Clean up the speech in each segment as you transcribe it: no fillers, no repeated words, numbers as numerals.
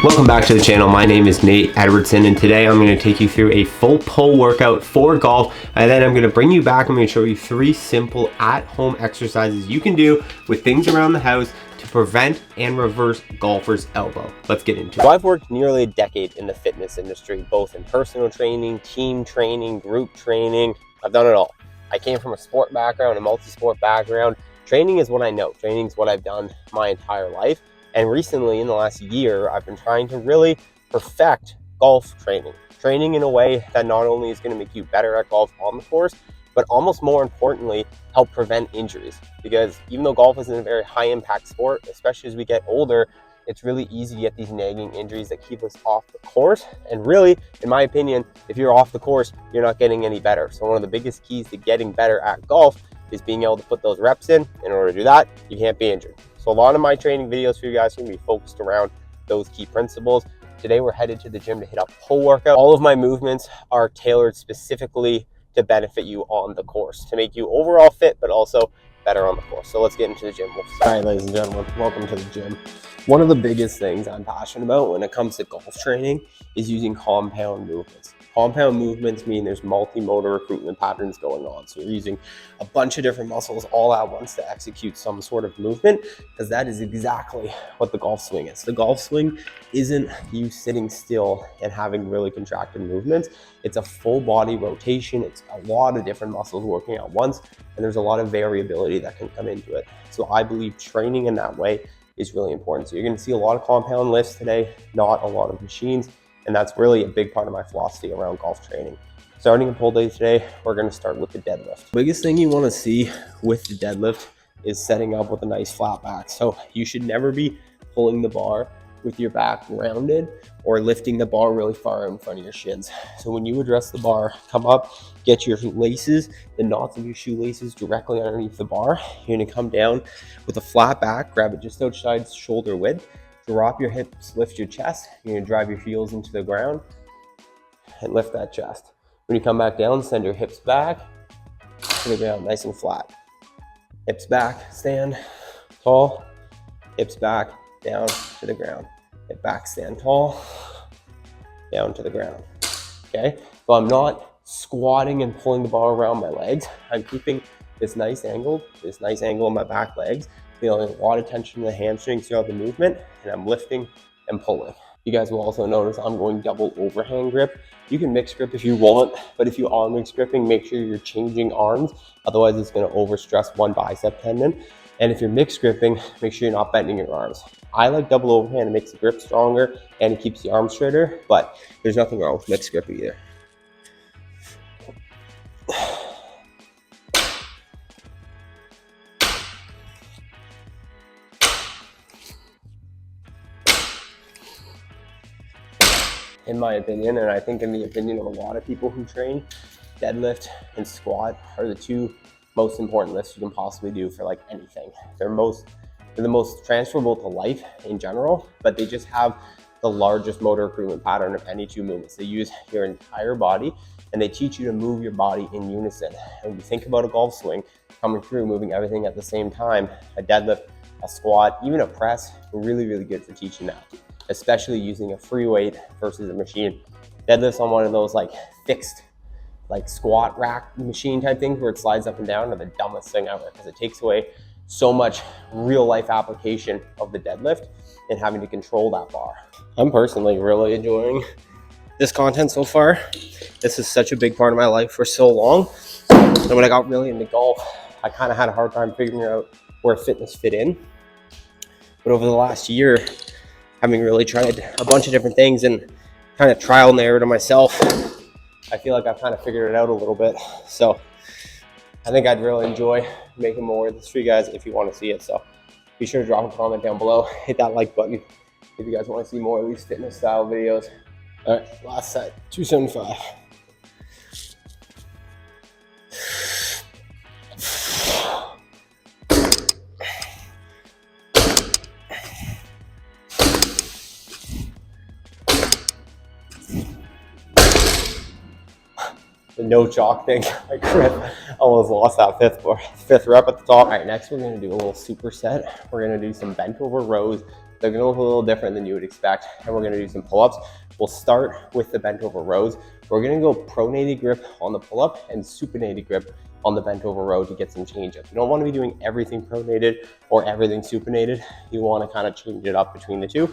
Welcome back to the channel. My name is Nate Edwardson, and today I'm going to take you through a full pull workout for golf, and then I'm going to bring you back. I'm going to show you 3 simple at-home exercises you can do with things around the house to prevent and reverse golfer's elbow. Let's get into it. So I've worked nearly a decade in the fitness industry, both in personal training, team training, group training. I've done it all. I came from a sport background, a multi-sport background. Training is what I know. Training is what I've done my entire life. And recently, in the last year, I've been trying to really perfect golf training. Training in a way that not only is going to make you better at golf on the course, but almost more importantly, help prevent injuries. Because even though golf isn't a very high impact sport, especially as we get older, it's really easy to get these nagging injuries that keep us off the course. And really, in my opinion, if you're off the course, you're not getting any better. So one of the biggest keys to getting better at golf is being able to put those reps in. In order to do that, you can't be injured. So a lot of my training videos for you guys are going to be focused around those key principles. Today we're headed to the gym to hit a pull workout. All of my movements are tailored specifically to benefit you on the course, to make you overall fit, but also better on the course. So let's get into the gym. All right, ladies and gentlemen, welcome to the gym. One of the biggest things I'm passionate about when it comes to golf training is using compound movements. Compound movements mean there's multi-motor recruitment patterns going on. So you're using a bunch of different muscles all at once to execute some sort of movement, because that is exactly what the golf swing is. The golf swing isn't you sitting still and having really contracted movements. It's a full body rotation. It's a lot of different muscles working at once, and there's a lot of variability that can come into it. So I believe training in that way is really important. So you're going to see a lot of compound lifts today, not a lot of machines. And that's really a big part of my philosophy around golf training. Starting a pull day today, we're going to start with the deadlift. The biggest thing you want to see with the deadlift is setting up with a nice flat back. So you should never be pulling the bar with your back rounded or lifting the bar really far in front of your shins. So when you address the bar, come up, get your laces, the knots of your shoelaces directly underneath the bar. You're going to come down with a flat back, grab it just outside shoulder width. Drop your hips, lift your chest. You're gonna drive your heels into the ground and lift that chest. When you come back down, send your hips back to the ground, nice and flat. Hips back, stand tall. Hips back, down to the ground. Hip back, stand tall, down to the ground. Okay, so I'm not squatting and pulling the bar around my legs. I'm keeping this nice angle in my back legs. Feeling a lot of tension in the hamstrings throughout the movement, and I'm lifting and pulling. You guys will also notice I'm going double overhand grip. You can mix grip if you want, but if you are mix gripping, make sure you're changing arms. Otherwise, it's going to overstress one bicep tendon. And if you're mix gripping, make sure you're not bending your arms. I like double overhand. It makes the grip stronger and it keeps the arm straighter, but there's nothing wrong with mixed grip either. In my opinion, and I think in the opinion of a lot of people who train, deadlift and squat are the 2 most important lifts you can possibly do for like anything. They're the most transferable to life in general, but they just have the largest motor recruitment pattern of any 2 movements. They use your entire body and they teach you to move your body in unison. And when you think about a golf swing coming through, moving everything at the same time, a deadlift, a squat, even a press, are really, really good for teaching that, especially using a free weight versus a machine. Deadlifts on one of those like fixed like squat rack machine type things where it slides up and down are the dumbest thing ever, because it takes away so much real life application of the deadlift and having to control that bar. I'm personally really enjoying this content so far. This is such a big part of my life for so long. And when I got really into golf, I kind of had a hard time figuring out where fitness fit in. But over the last year, having really tried a bunch of different things and kind of trial and error to myself, I feel like I've kind of figured it out a little bit. So I think I'd really enjoy making more of this for you guys if you want to see it. So be sure to drop a comment down below, hit that like button if you guys want to see more of these fitness style videos. All right, last set, 275. The no chalk thing. I almost lost that fifth rep at the top. All right, next we're gonna do a little superset. We're gonna do some bent over rows They're gonna look a little different than you would expect, and we're gonna do some pull-ups. We'll start with the bent over rows. We're gonna go pronated grip on the pull-up and supinated grip on the bent over row to get some change up. You don't wanna be doing everything pronated or everything supinated. You wanna kind of change it up between the two.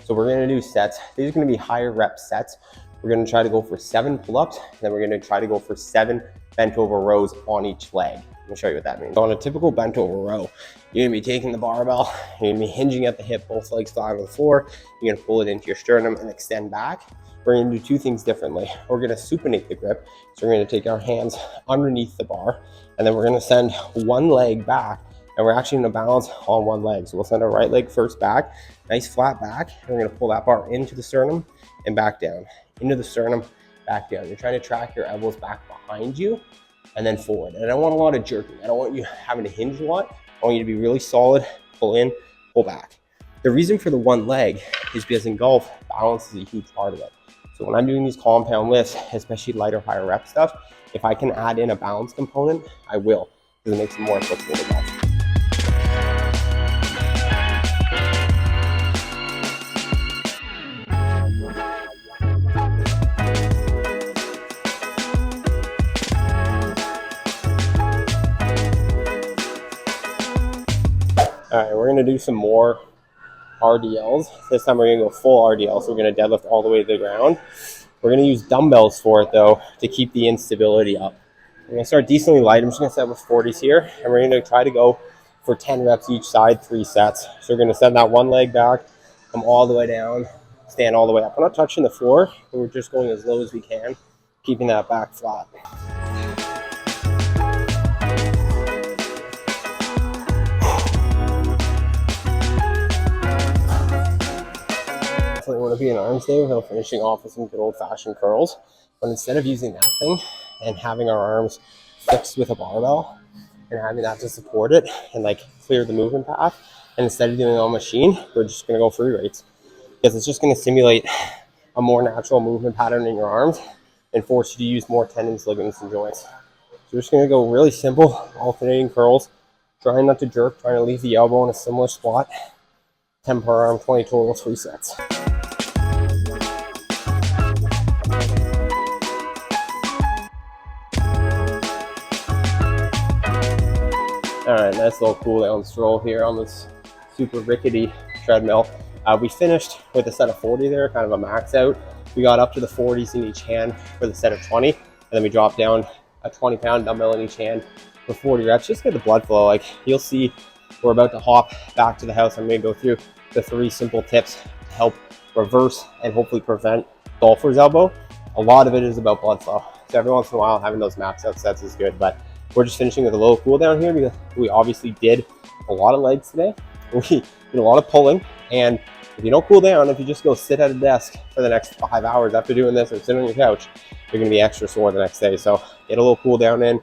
So we're gonna do sets. These are gonna be higher rep sets. We're gonna try to go for 7 pull-ups, and then we're gonna try to go for 7 bent over rows on each leg. Let me show you what that means. So on a typical bent over row, you're gonna be taking the barbell, you're gonna be hinging at the hip, both legs flat on the floor. You're gonna pull it into your sternum and extend back. We're gonna do 2 things differently. We're gonna supinate the grip. So we're gonna take our hands underneath the bar, and then we're gonna send one leg back, and we're actually gonna balance on one leg. So we'll send our right leg first back, nice flat back, and we're gonna pull that bar into the sternum and back down, into the sternum, back down. You're trying to track your elbows back behind you and then forward. And I don't want a lot of jerking. I don't want you having to hinge a lot. I want you to be really solid, pull in, pull back. The reason for the one leg is because in golf, balance is a huge part of it. So when I'm doing these compound lifts, especially lighter, higher rep stuff, if I can add in a balance component, I will, because it makes it more applicable to golf. All right, we're gonna do some more RDLs. This time we're gonna go full RDL, so we're gonna deadlift all the way to the ground. We're gonna use dumbbells for it though, to keep the instability up. We're gonna start decently light. I'm just gonna set with 40s here, and we're gonna try to go for 10 reps each side, 3 sets. So we're gonna send that one leg back, come all the way down, stand all the way up. We're not touching the floor, but we're just going as low as we can, keeping that back flat. Definitely want to be an arms day without finishing off with some good old-fashioned curls. But instead of using that thing and having our arms fixed with a barbell and having that to support it and like clear the movement path, and instead of doing it on machine, we're just going to go free weights, because it's just going to simulate a more natural movement pattern in your arms and force you to use more tendons, ligaments, and joints. So we're just going to go really simple, alternating curls, trying not to jerk, trying to leave the elbow in a similar spot. 10 per arm, 20 total, 3 sets. All right, nice little cool down stroll here on this super rickety treadmill. We finished with a set of 40 there, kind of a max out. We got up to the 40s in each hand for the set of 20, and then we dropped down a 20-pound dumbbell in each hand for 40 reps, just to get the blood flow. Like you'll see, we're about to hop back to the house. I'm gonna go through the 3 simple tips to help reverse and hopefully prevent golfer's elbow. A lot of it is about blood flow. So every once in a while, having those max out sets is good, but we're just finishing with a little cool down here because we obviously did a lot of legs today. We did a lot of pulling, and if you don't cool down, if you just go sit at a desk for the next 5 hours after doing this or sit on your couch, you're gonna be extra sore the next day. So get a little cool down in,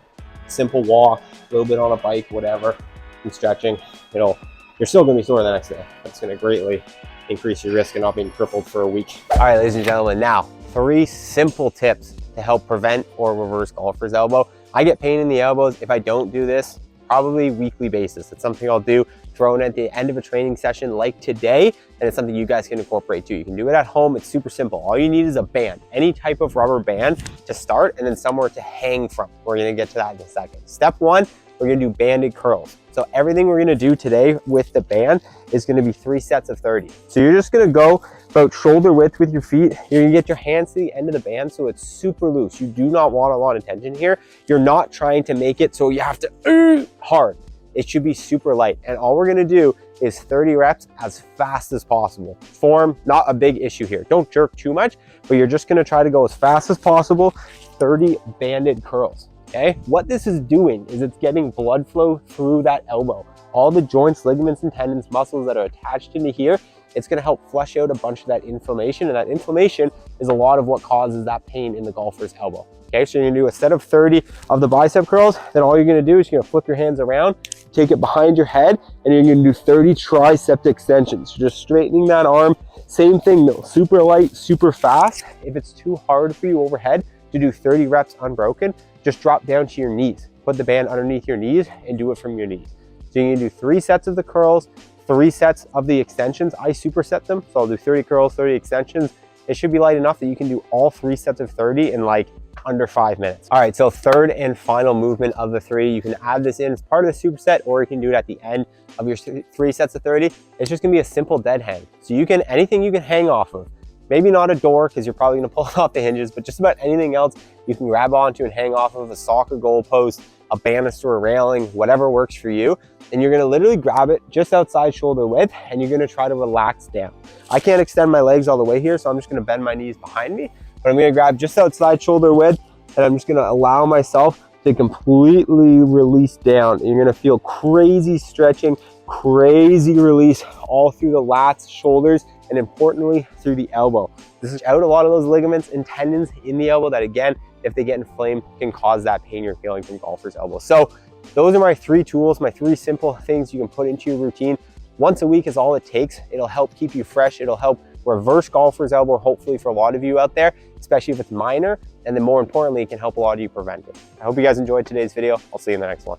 simple walk, a little bit on a bike, whatever, and stretching. You're still gonna be sore the next day. That's gonna greatly increase your risk of not being crippled for a week. All right, ladies and gentlemen, now 3 simple tips to help prevent or reverse golfer's elbow. I get pain in the elbows if I don't do this, probably weekly basis. It's something I'll do thrown at the end of a training session like today, and it's something you guys can incorporate too. You can do it at home. It's super simple. All you need is a band, any type of rubber band to start, and then somewhere to hang from. We're gonna get to that in a second. Step 1, we're gonna do banded curls. So everything we're gonna do today with the band is gonna be 3 sets of 30. So you're just gonna go about shoulder width with your feet. You're gonna get your hands to the end of the band so it's super loose. You do not want a lot of tension here. You're not trying to make it so you have to hard. It should be super light. And all we're gonna do is 30 reps as fast as possible. Form, not a big issue here. Don't jerk too much, but you're just gonna try to go as fast as possible, 30 banded curls. Okay, what this is doing is it's getting blood flow through that elbow. All the joints, ligaments, and tendons, muscles that are attached into here, it's gonna help flush out a bunch of that inflammation, and that inflammation is a lot of what causes that pain in the golfer's elbow. Okay, so you're gonna do a set of 30 of the bicep curls, then all you're gonna do is you're gonna flip your hands around, take it behind your head, and you're gonna do 30 tricep extensions. You're just straightening that arm. Same thing though, super light, super fast. If it's too hard for you overhead to do 30 reps unbroken, just drop down to your knees. Put the band underneath your knees and do it from your knees. So you're gonna do 3 sets of the curls, 3 sets of the extensions. I superset them, so I'll do 30 curls, 30 extensions. It should be light enough that you can do all 3 sets of 30 in like under 5 minutes. All right, so third and final movement of the 3. You can add this in as part of the superset, or you can do it at the end of your 3 sets of 30. It's just gonna be a simple dead hang. So you can, anything you can hang off of. Maybe not a door, because you're probably gonna pull it off the hinges, but just about anything else you can grab onto and hang off of, a soccer goal post, a banister, a railing, whatever works for you. And you're gonna literally grab it just outside shoulder width, and you're gonna try to relax down. I can't extend my legs all the way here, so I'm just gonna bend my knees behind me, but I'm gonna grab just outside shoulder width, and I'm just gonna allow myself to completely release down. And you're gonna feel crazy stretching, crazy release all through the lats, shoulders, and importantly, through the elbow. This is out a lot of those ligaments and tendons in the elbow that, again, if they get inflamed, can cause that pain you're feeling from golfer's elbow. So those are my 3 tools, my 3 simple things you can put into your routine. Once a week is all it takes. It'll help keep you fresh. It'll help reverse golfer's elbow, hopefully for a lot of you out there, especially if it's minor. And then more importantly, it can help a lot of you prevent it. I hope you guys enjoyed today's video. I'll see you in the next one.